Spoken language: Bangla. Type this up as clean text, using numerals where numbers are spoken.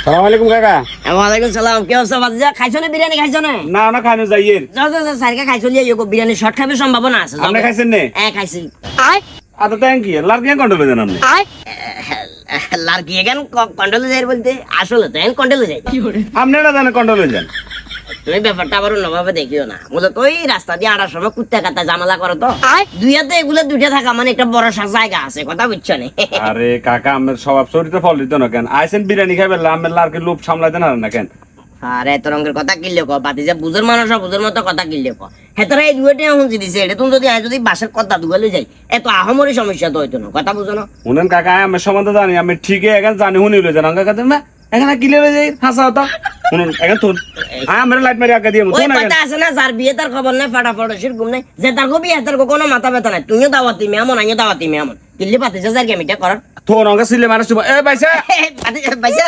সালাম আলাইকুম কাকা। ওয়ালাইকুম সালাম। কি অবস্থা বাতিজা? খাইছো না বিরিয়ানি? খাইছো না? না না খাইনো যাইয়ের। যাও যাও যাও সাইরকা খাইছো লিয়ে ইগো বিরিয়ানি শর্ট খাবে সম্ভাবনা আছে। আপনি খাইছেন নে? হ্যাঁ খাইছি। আচ্ছা থ্যাংক ইউ। লার কি কন্ট্রোলে দেন আপনি? লার কি এখান কন্ট্রোলে যাই বলতে আসলে তো এখন কন্ট্রোলে যাই। আপনি না জানেন কন্ট্রোলে যান। তুমি ব্যাপারটা আবার অন্যভাবে দেখিও না। মূলত ওই রাস্তা দিয়ে আড়ার সময় কুত্তা কাটা জামালা করো তো দুই হাতে এগুলো দুইটা থাকা মানে একটা বড় জায়গা আছে, কথা বুঝছো না? আরে কাকা আমার স্বভাব চরিত্র ফল দিত না কেন? আইসেন বিরিয়ানি খাইবে আমার লারকে লোভ সামলাইতে না কেন? আরে এত রঙের কথা কিনলে কো বাতিজা বুঝের মানুষ বুঝের মতো কথা কিনলে কো হেতরা এই দুইটা হুঁচি দিছে। এটা তুমি যদি বাসার কথা দুগালে যাই এত আহমরি সমস্যা তো হইতো না, কথা বুঝো না? শুনেন কাকা আমি সম্বন্ধে জানি, আমি ঠিকই এখন জানি শুনি লই জান কাকা তুমি এখানে কি লই যাই হাসা হতা শুনুন এখন তুন আমার লাইট মারি আগে দিয়ে ওই কথা আছে না যার বিয়ে তার খবর নাই ফাটাফাট ঘুম নাই যে তার কবি তার কোনো মাথা ব্যথা নাই। তুমিও দাওয়াতি মেমন আমিও দাওয়াতি মেমন কিনলে পাতিছে যার গেমিটা করার তো রঙা সিলে মানুষ এ পাইছে পাতিছে পাইছে।